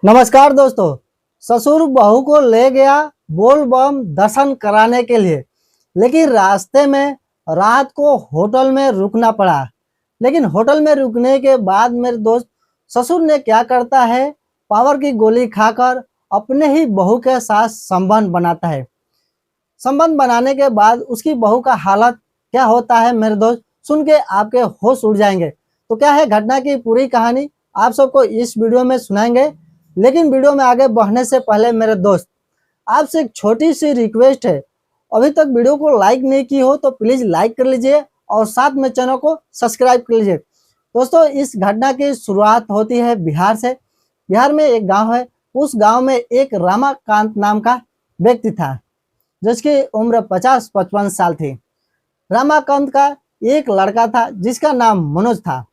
नमस्कार दोस्तों। ससुर बहू को ले गया बोल बम दर्शन कराने के लिए, लेकिन रास्ते में रात को होटल में रुकना पड़ा। लेकिन होटल में रुकने के बाद मेरे दोस्त ससुर ने क्या करता है, पावर की गोली खाकर अपने ही बहू के साथ संबंध बनाता है। संबंध बनाने के बाद उसकी बहू का हालत क्या होता है मेरे दोस्त, सुन के आपके होश उड़ जाएंगे। तो क्या है घटना की पूरी कहानी आप सबको इस वीडियो में सुनाएंगे। लेकिन वीडियो में आगे बढ़ने से पहले मेरे दोस्त आपसे एक छोटी सी रिक्वेस्ट है, अभी तक वीडियो को लाइक नहीं की हो तो प्लीज लाइक कर लीजिए और साथ में चैनल को सब्सक्राइब कर लीजिए। दोस्तों, इस घटना की शुरुआत होती है बिहार से। बिहार में एक गांव है, उस गांव में एक रामाकांत नाम का व्यक्ति था जिसकी उम्र 50-55 साल थी। रामाकांत का एक लड़का था जिसका नाम मनोज था।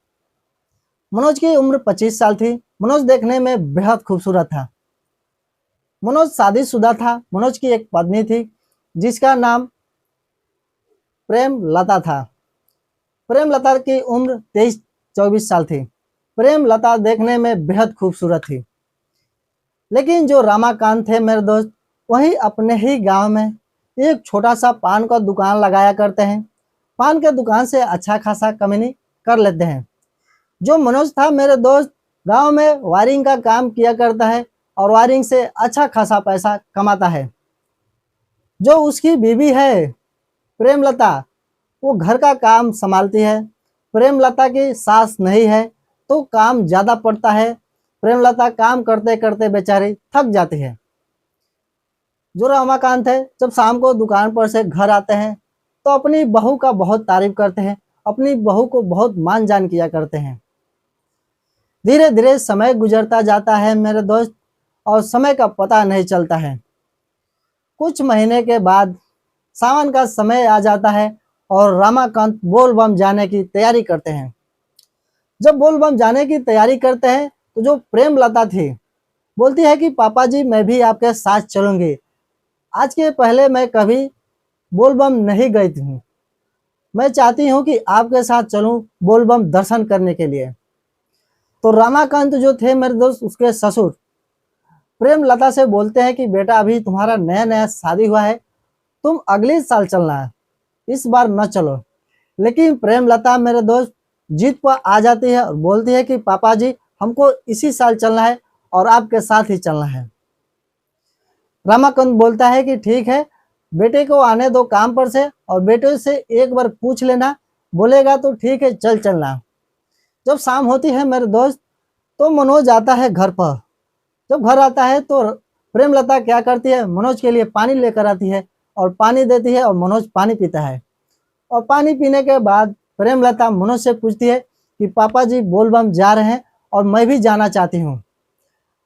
मनोज की उम्र 25 साल थी। मनोज देखने में बेहद खूबसूरत था। मनोज शादीशुदा था। मनोज की एक पत्नी थी जिसका नाम प्रेम लता था। प्रेम लता की उम्र 23-24 साल थी। प्रेम लता देखने में बेहद खूबसूरत थी। लेकिन जो रामाकांत थे मेरे दोस्त, वही अपने ही गांव में एक छोटा सा पान का दुकान लगाया करते हैं। पान के दुकान से अच्छा खासा कमाई कर लेते हैं। जो मनोज था मेरे दोस्त, गांव में वायरिंग का काम किया करता है और वायरिंग से अच्छा खासा पैसा कमाता है। जो उसकी बीवी है प्रेमलता, वो घर का काम संभालती है। प्रेमलता की सास नहीं है तो काम ज़्यादा पड़ता है। प्रेमलता काम करते करते बेचारी थक जाती है। जो रमाकांत है, जब शाम को दुकान पर से घर आते हैं तो अपनी बहू का बहुत तारीफ करते हैं, अपनी बहू को बहुत मान जान किया करते हैं। धीरे धीरे समय गुजरता जाता है मेरे दोस्त और समय का पता नहीं चलता है। कुछ महीने के बाद सावन का समय आ जाता है और रामाकांत बोल बम जाने की तैयारी करते हैं। जब बोल बम जाने की तैयारी करते हैं तो जो प्रेमलता थी बोलती है कि पापा जी, मैं भी आपके साथ चलूंगी। आज के पहले मैं कभी बोल बम नहीं गई थी। मैं चाहती हूँ कि आपके साथ चलूं बोल बम दर्शन करने के लिए। तो रामाकांत जो थे मेरे दोस्त, उसके ससुर प्रेमलता से बोलते हैं कि बेटा, अभी तुम्हारा नया नया शादी हुआ है, तुम अगले साल चलना है, इस बार न चलो। लेकिन प्रेमलता मेरे दोस्त जीत पर आ जाती है और बोलती है कि पापा जी, हमको इसी साल चलना है और आपके साथ ही चलना है। रामाकांत बोलता है कि ठीक है, बेटे को आने दो काम पर से और बेटे से एक बार पूछ लेना, बोलेगा तो ठीक है, चल चलना। जब शाम होती है मेरे दोस्त तो मनोज आता है घर पर। जब घर आता है तो प्रेमलता क्या करती है, मनोज के लिए पानी लेकर आती है और पानी देती है और मनोज पानी पीता है। और पानी पीने के बाद प्रेमलता मनोज से पूछती है कि पापा जी बोल बम जा रहे हैं और मैं भी जाना चाहती हूँ।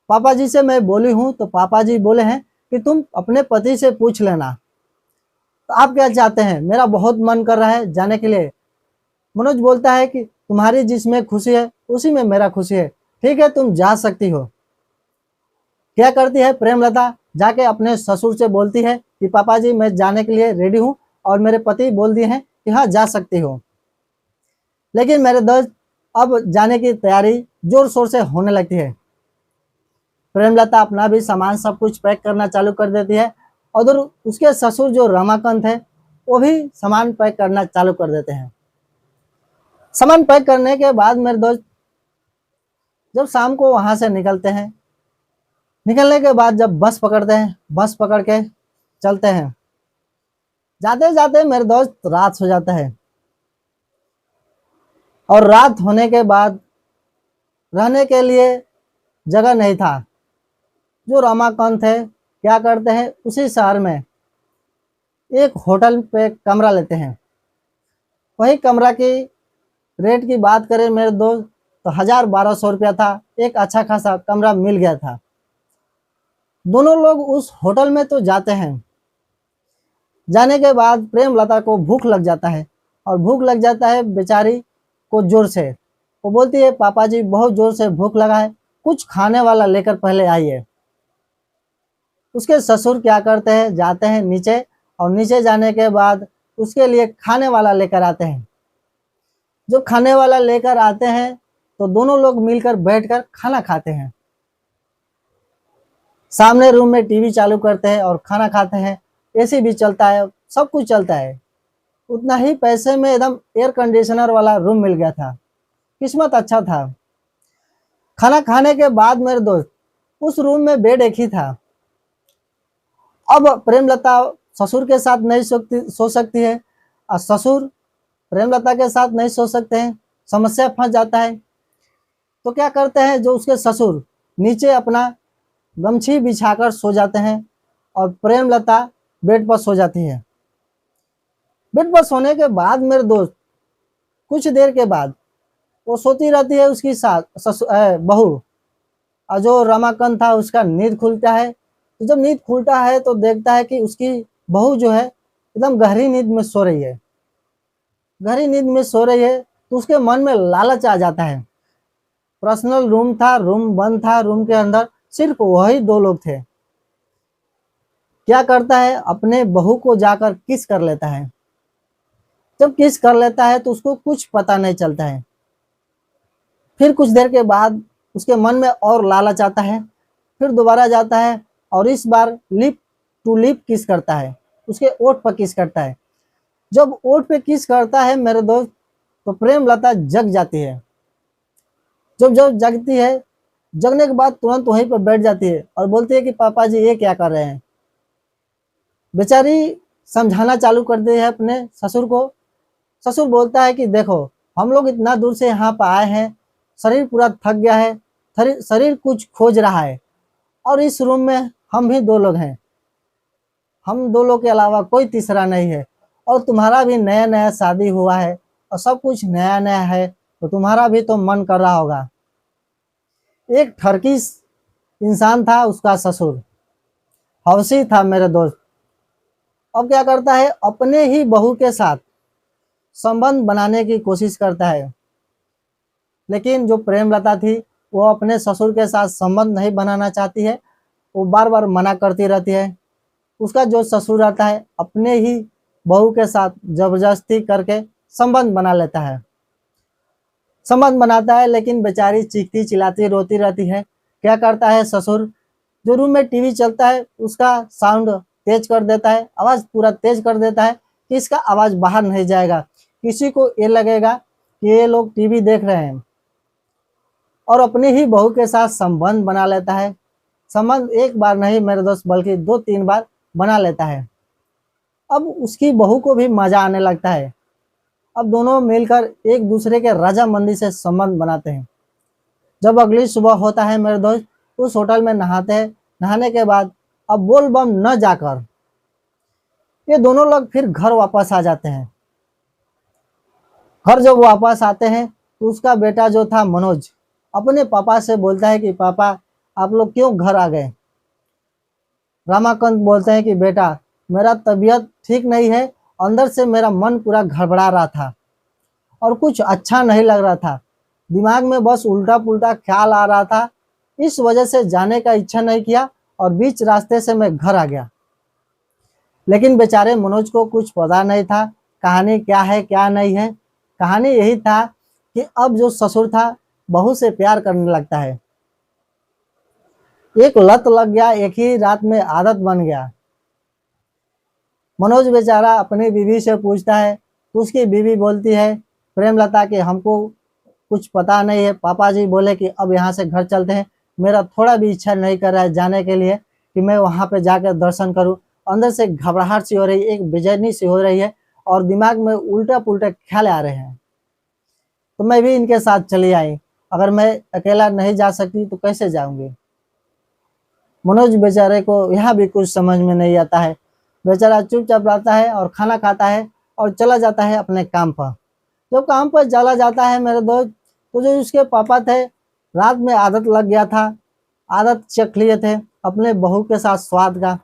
पापा जी से मैं बोली हूँ तो पापा जी बोले हैं कि तुम अपने पति से पूछ लेना। तो आप क्या चाहते हैं? मेरा बहुत मन कर रहा है जाने के लिए। मनोज बोलता है कि तुम्हारी जिसमें खुशी है उसी में मेरा खुशी है, ठीक है, तुम जा सकती हो। क्या करती है प्रेमलता, जाके अपने ससुर से बोलती है कि पापा जी, मैं जाने के लिए रेडी हूँ और मेरे पति बोल दिए हैं कि हाँ, जा सकती हो। लेकिन मेरे दोस्त, अब जाने की तैयारी जोर शोर से होने लगती है। प्रेमलता अपना भी सामान सब कुछ पैक करना चालू कर देती है और उधर उसके ससुर जो रमाकांत है वो भी सामान पैक करना चालू कर देते हैं। सामान पैक करने के बाद मेरे दोस्त जब शाम को वहां से निकलते हैं, निकलने के बाद जब बस पकड़ते हैं, बस पकड़ के चलते हैं। जाते जाते मेरे दोस्त रात हो जाता है और रात होने के बाद रहने के लिए जगह नहीं था। जो रमाकांत है क्या करते हैं, उसी शहर में एक होटल पे कमरा लेते हैं। वही कमरा की रेट की बात करें मेरे दोस्त तो 1000-1200 रुपया था। एक अच्छा खासा कमरा मिल गया था। दोनों लोग उस होटल में तो जाते हैं। जाने के बाद प्रेमलता को भूख लग जाता है और भूख लग जाता है बेचारी को जोर से। वो बोलती है पापा जी, बहुत जोर से भूख लगा है, कुछ खाने वाला लेकर पहले आइए। उसके ससुर क्या करते हैं, जाते हैं नीचे और नीचे जाने के बाद उसके लिए खाने वाला लेकर आते हैं। जो खाने वाला लेकर आते हैं तो दोनों लोग मिलकर बैठकर खाना खाते हैं। सामने रूम में टीवी चालू करते हैं और खाना खाते हैं, एसी भी चलता है, सब कुछ चलता है। उतना ही पैसे में एकदम एयर कंडीशनर वाला रूम मिल गया था। किस्मत अच्छा था। खाना खाने के बाद मेरे दोस्त, उस रूम में बेड एक ही था। अब प्रेमलता ससुर के साथ नहीं सो सकती है और ससुर प्रेमलता के साथ नहीं सो सकते हैं। समस्या फंस जाता है। तो क्या करते हैं, जो उसके ससुर नीचे अपना गमछी बिछाकर सो जाते हैं और प्रेमलता बेड पर सो जाती है। बेड पर सोने के बाद मेरे दोस्त, कुछ देर के बाद वो सोती रहती है, उसकी बहू। और जो रमाकांत था उसका नींद खुलता है। तो जब नींद खुलता है तो देखता है कि उसकी बहू जो है एकदम गहरी नींद में सो रही है। गहरी नींद में सो रही है तो उसके मन में लालच आ जाता है। पर्सनल रूम था, रूम बंद था, रूम के अंदर सिर्फ वही दो लोग थे। क्या करता है, अपने बहू को जाकर किस कर लेता है। जब किस कर लेता है तो उसको कुछ पता नहीं चलता है। फिर कुछ देर के बाद उसके मन में और लालच आता है। फिर दोबारा जाता है और इस बार लिप टू लिप किस करता है, उसके ओठ पर किस करता है। जब ओठ पे किस करता है मेरे दोस्त, तो प्रेमलता जग जाती है। जब जब जगती है, जगने के बाद तुरंत वहीं पर बैठ जाती है और बोलती है कि पापा जी ये क्या कर रहे हैं। बेचारी समझाना चालू करती है अपने ससुर को। ससुर बोलता है कि देखो, हम लोग इतना दूर से यहाँ पर आए हैं, शरीर पूरा थक गया है, शरीर कुछ खोज रहा है और इस रूम में हम भी दो लोग हैं। हम दो लोग के अलावा कोई तीसरा नहीं है और तुम्हारा भी नया नया शादी हुआ है और सब कुछ नया नया है, तो तुम्हारा भी तो मन कर रहा होगा। एक ठरकी इंसान था उसका ससुर, हौसी था मेरे दोस्त। अब क्या करता है, अपने ही बहू के साथ संबंध बनाने की कोशिश करता है। लेकिन जो प्रेमलता थी वो अपने ससुर के साथ संबंध नहीं बनाना चाहती है। वो बार बार मना करती रहती है। उसका जो ससुर आता है अपने ही बहू के साथ जबरदस्ती करके संबंध बना लेता है। संबंध बनाता है लेकिन बेचारी चीखती चिल्लाती रोती रहती है। क्या करता है ससुर, जो रूम में टीवी चलता है उसका साउंड तेज कर देता है, आवाज पूरा तेज कर देता है कि इसका आवाज बाहर नहीं जाएगा, किसी को ये लगेगा कि ये लोग टीवी देख रहे हैं। और अपनी ही बहू के साथ संबंध बना लेता है। संबंध एक बार नहीं मेरे दोस्त, बल्कि 2-3 बार बना लेता है। अब उसकी बहू को भी मजा आने लगता है। अब दोनों मिलकर एक दूसरे के रजामंदी से संबंध बनाते हैं। जब अगली सुबह होता है मेरे दोस्त, उस होटल में नहाते हैं। नहाने के बाद अब बोल बम न जाकर ये दोनों लोग फिर घर वापस आ जाते हैं। घर जब वापस आते हैं तो उसका बेटा जो था मनोज अपने पापा से बोलता है कि पापा आप लोग क्यों घर आ गए। रमाकांत बोलते हैं कि बेटा मेरा तबीयत ठीक नहीं है, अंदर से मेरा मन पूरा घबरा रहा था और कुछ अच्छा नहीं लग रहा था, दिमाग में बस उल्टा पुल्टा ख्याल आ रहा था, इस वजह से जाने का इच्छा नहीं किया और बीच रास्ते से मैं घर आ गया। लेकिन बेचारे मनोज को कुछ पता नहीं था कहानी क्या है क्या नहीं है। कहानी यही था कि अब जो ससुर था बहू से प्यार करने लगता है। एक लत लग गया, एक ही रात में आदत बन गया। मनोज बेचारा अपनी बीवी से पूछता है तो उसकी बीवी बोलती है प्रेमलता कि हमको कुछ पता नहीं है, पापा जी बोले कि अब यहाँ से घर चलते हैं, मेरा थोड़ा भी इच्छा नहीं कर रहा है जाने के लिए कि मैं वहाँ पे जाकर दर्शन करूँ। अंदर से घबराहट सी हो रही है, एक बेचैनी सी हो रही है और दिमाग में उल्टा पुल्टा ख्याल आ रहे हैं। तो मैं भी इनके साथ चली आई, अगर मैं अकेला नहीं जा सकती तो कैसे जाऊंगी। मनोज बेचारे को यहाँ भी कुछ समझ में नहीं आता है। बेचारा चुपचाप रहता है और खाना खाता है और चला जाता है अपने काम पर। जब काम पर चला जाता है मेरे दोस्त, तो जो उसके पापा थे रात में आदत लग गया था, आदत चख लिए थे अपने बहू के साथ स्वाद का।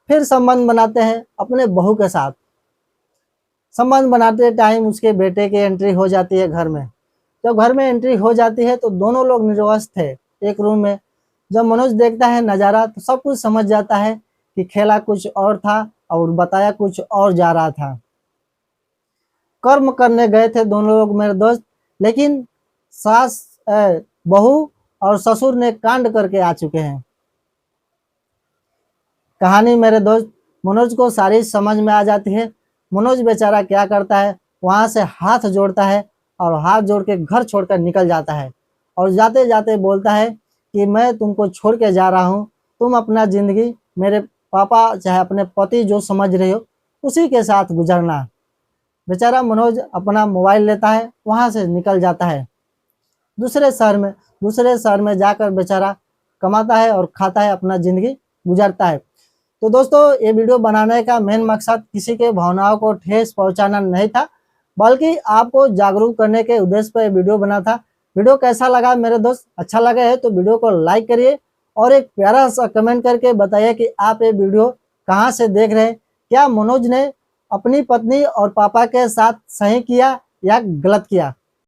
फिर संबंध बनाते हैं अपने बहू के साथ। संबंध बनाते टाइम उसके बेटे की एंट्री हो जाती है घर में। जब घर में एंट्री हो जाती है तो दोनों लोग निर्वस्त्र थे एक रूम में। जब मनोज देखता है नज़ारा तो सब कुछ समझ जाता है कि खेला कुछ और था और बताया कुछ और जा रहा था। कर्म करने गए थे दोनों लोग मेरे दोस्त, लेकिन सास बहू और ससुर ने कांड करके आ चुके हैं। कहानी मेरे दोस्त मनोज को सारी समझ में आ जाती है। मनोज बेचारा क्या करता है, वहाँ से हाथ जोड़ता है और हाथ जोड़ के घर छोड़कर निकल जाता है और जाते जाते बोलता है कि मैं तुमको छोड़ के जा रहा हूँ, तुम अपना ज़िंदगी मेरे पापा चाहे अपने पति जो समझ रहे हो उसी के साथ गुजरना। बेचारा मनोज अपना मोबाइल लेता है, वहाँ से निकल जाता है दूसरे शहर में जाकर बेचारा कमाता है और खाता है, अपना ज़िंदगी गुजारता है। तो दोस्तों, ये वीडियो बनाने का मेन मकसद किसी के भावनाओं को ठेस पहुंचाना नहीं था, बल्कि आपको जागरूक करने के उद्देश्य पर वीडियो बना था। वीडियो कैसा लगा मेरे दोस्त? अच्छा लगा है तो वीडियो को लाइक करिए और एक प्यारा सा कमेंट करके बताइए कि आप ये वीडियो कहाँ से देख रहे हैं। क्या मनोज ने अपनी पत्नी और पापा के साथ सही किया या गलत किया?